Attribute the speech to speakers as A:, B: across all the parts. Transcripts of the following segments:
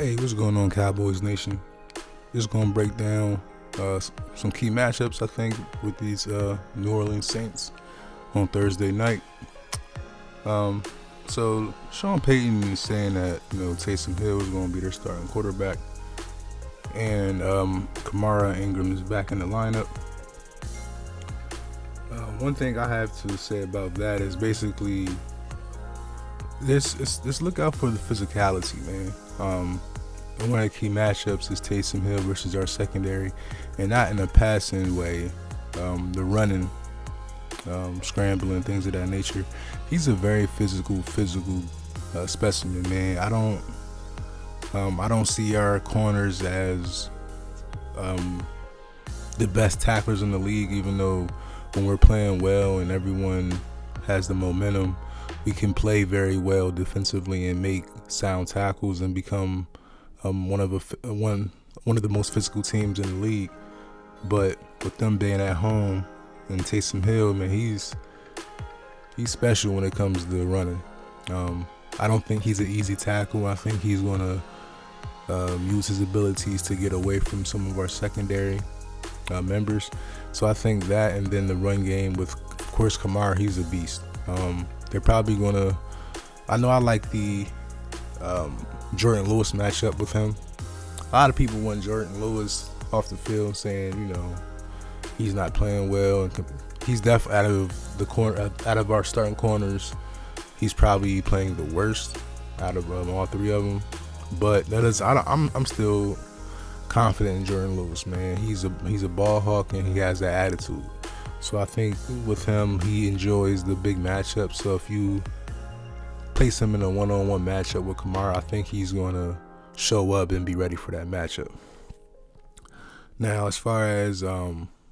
A: Hey, what's going on, Cowboys Nation? Just gonna break down some key matchups, I think, with these New Orleans Saints on Thursday night. Um, so Sean Payton is saying that Taysom Hill is gonna be their starting quarterback, and Kamara Ingram is back in the lineup. One thing I have to say about that is basically this look out for the physicality, man. And one of the key matchups is Taysom Hill versus our secondary, and not in a passing way. The running, scrambling, things of that nature. He's a very physical specimen, man. I don't see our corners as the best tacklers in the league, even though when we're playing well and everyone has the momentum, we can play very well defensively and make sound tackles and become one of the most physical teams in the league. But with them being at home and Taysom Hill, man, he's special when it comes to running. I don't think he's an easy tackle. I think he's gonna use his abilities to get away from some of our secondary members. So I think that, and then the run game with, of course, Kamara, he's a beast. They're probably gonna. I know I like the Jordan Lewis matchup with him. A lot of people want Jordan Lewis off the field, saying he's not playing well, and he's definitely out of our starting corners, he's probably playing the worst out of all three of them. But I'm still confident in Jordan Lewis, man. He's a ball hawk and he has that attitude. So I think with him, he enjoys the big matchup. So if you place him in a one-on-one matchup with Kamara, I think he's going to show up and be ready for that matchup. Now, as far as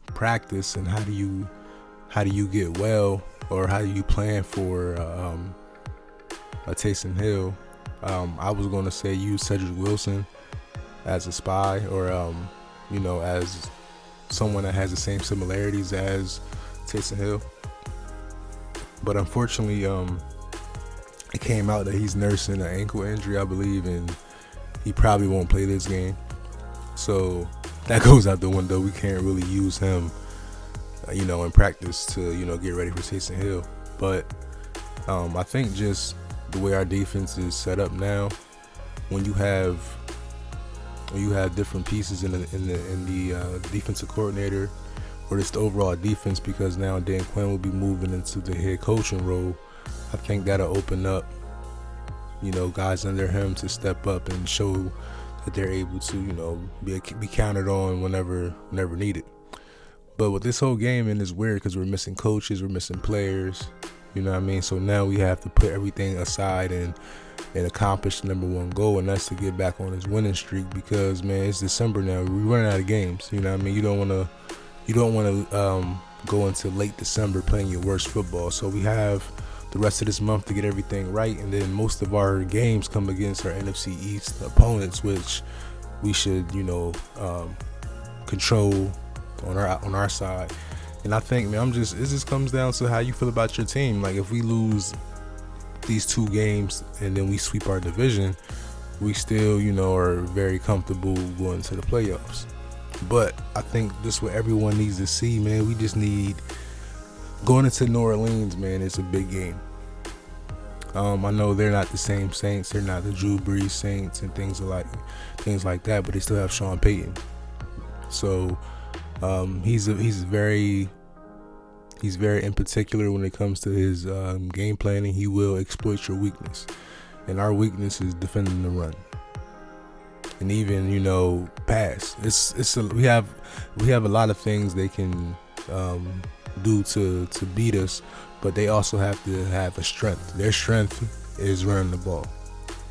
A: practice and how do you get well, or how do you plan for a Taysom Hill, I was going to say use Cedric Wilson as a spy, or as someone that has the same similarities as Taysom Hill. But unfortunately, it came out that he's nursing an ankle injury, I believe, and he probably won't play this game. So that goes out the window. We can't really use him, in practice to, get ready for Taysom Hill. But I think just the way our defense is set up now, when you have different pieces in the defensive coordinator, or just the overall defense, because now Dan Quinn will be moving into the head coaching role, I think that'll open up, guys under him to step up and show that they're able to, be counted on whenever needed. But with this whole game, and it's weird because we're missing coaches, we're missing players, you know what I mean? So now we have to put everything aside and accomplish the number one goal, and that's to get back on his winning streak, because, man, it's December now. We're running out of games, you know what I mean? You don't want to go into late December playing your worst football. So we have the rest of this month to get everything right, and then most of our games come against our NFC East opponents, which we should, control on our side. And I think, man, it just comes down to how you feel about your team. Like, if we lose these two games and then we sweep our division, we still, are very comfortable going to the playoffs. But I think this is what everyone needs to see, man. We just need, going into New Orleans, man, it's a big game. I know they're not the same Saints, they're not the Drew Brees Saints and things like that, but they still have Sean Payton. So he's very in particular when it comes to his game planning. He will exploit your weakness, and our weakness is defending the run, and even pass. We have a lot of things they can do to beat us, but they also have to have a strength. Their strength is running the ball.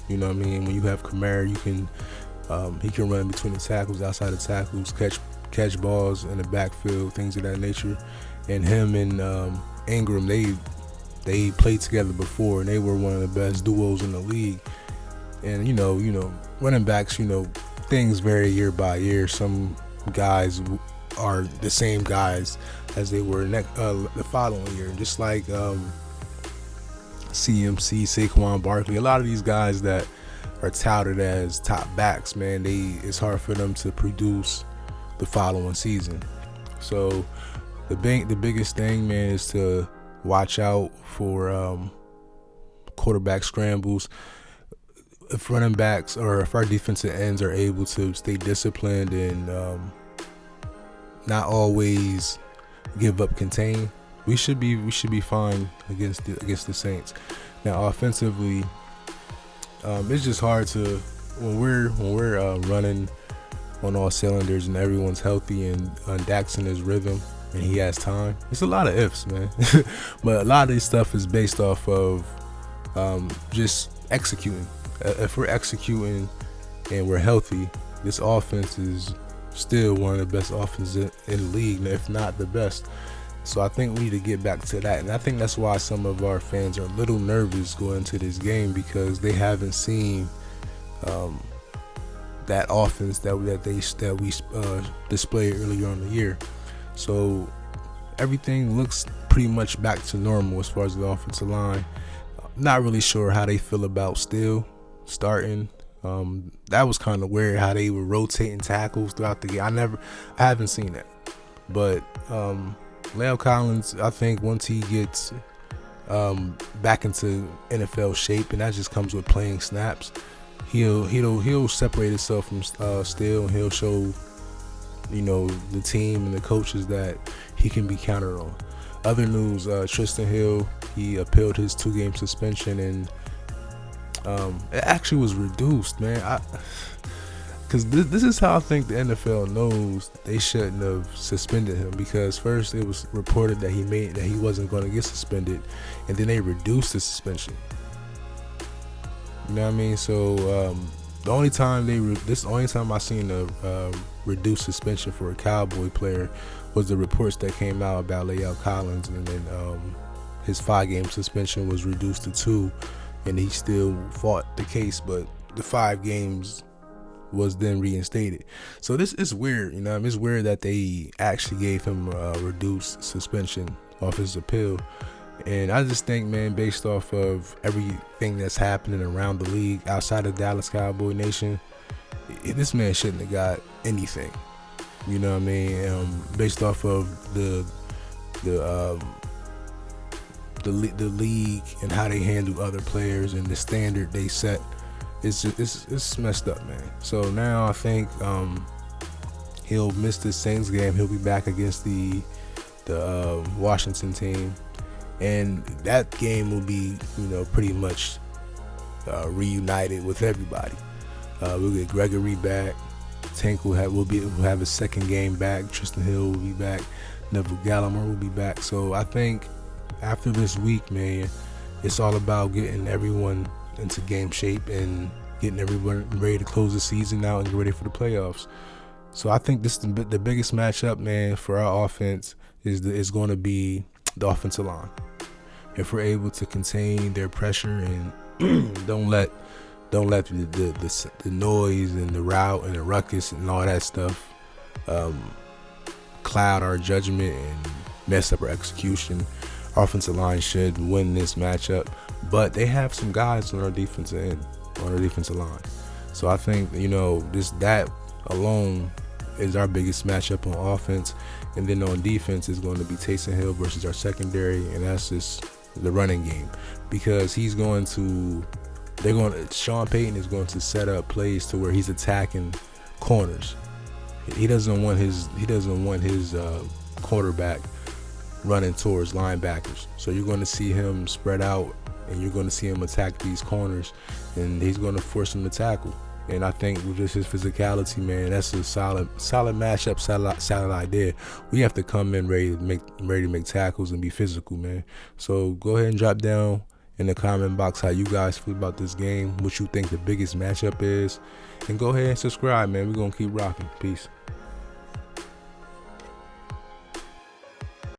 A: You know what I mean? When you have Kamara, he can run between the tackles, outside the tackles, catch balls in the backfield, things of that nature. And him and Ingram, they played together before, and they were one of the best duos in the league. And running backs, things vary year by year. Some guys are the same guys as they were the following year, just like CMC, Saquon Barkley. A lot of these guys that are touted as top backs, man, it's hard for them to produce the following season. So the biggest thing, man, is to watch out for quarterback scrambles. If running backs or if our defensive ends are able to stay disciplined and not always give up contain, we should be fine against the Saints. Now offensively, it's just hard to when we're running on all cylinders and everyone's healthy and Dak's in his rhythm and he has time. It's a lot of ifs, man. But a lot of this stuff is based off of just executing. If we're executing and we're healthy, this offense is still one of the best offenses in the league, if not the best. So I think we need to get back to that, and I think that's why some of our fans are a little nervous going into this game, because they haven't seen that offense that we displayed earlier on in the year. So everything looks pretty much back to normal as far as the offensive line. Not really sure how they feel about Steele starting. That was kind of weird how they were rotating tackles throughout the game. I haven't seen that, but La'el Collins, I think once he gets back into NFL shape, and that just comes with playing snaps, he'll separate himself from Steele, and he'll show the team and the coaches that he can be counted on. Other news: Tristan Hill, he appealed his 2-game suspension, and it actually was reduced, man. Because this is how I think the NFL knows they shouldn't have suspended him, because first it was reported that he wasn't going to get suspended, and then they reduced the suspension. You know what I mean? So the only time I seen a reduced suspension for a Cowboy player was the reports that came out about La'el Collins, and then his 5-game suspension was reduced to 2, and he still fought the case, but the 5 games was then reinstated. So this is weird, it's weird that they actually gave him a reduced suspension off his appeal. And I just think, man, based off of everything that's happening around the league outside of Dallas Cowboy Nation, this man shouldn't have got anything. You know what I mean? Based off of the league and how they handle other players and the standard they set, it's messed up, man. So now I think he'll miss the Saints game. He'll be back against the Washington team, and that game will be pretty much reunited with everybody. We'll get Gregory back. Tank will have his 2nd game back. Tristan Hill will be back. Neville Gallimore will be back. So I think after this week, man, it's all about getting everyone into game shape and getting everyone ready to close the season out and get ready for the playoffs. So I think this is the biggest matchup, man, for our offense is going to be the offensive line. If we're able to contain their pressure and don't let the noise and the route and the ruckus and all that stuff cloud our judgment and mess up our execution, our offensive line should win this matchup. But they have some guys on our defensive line. So I think that alone is our biggest matchup on offense, and then on defense is going to be Taysom Hill versus our secondary, and that's just the running game, because Sean Payton is going to set up plays to where he's attacking corners. He doesn't want his quarterback running towards linebackers. So you're going to see him spread out, and you're going to see him attack these corners, and he's going to force him to tackle. And I think with just his physicality, man, that's a solid matchup, solid idea. We have to come in ready to make tackles and be physical, man. So go ahead and drop down in the comment box how you guys feel about this game, what you think the biggest matchup is, and go ahead and subscribe, man. We're going to keep rocking. Peace.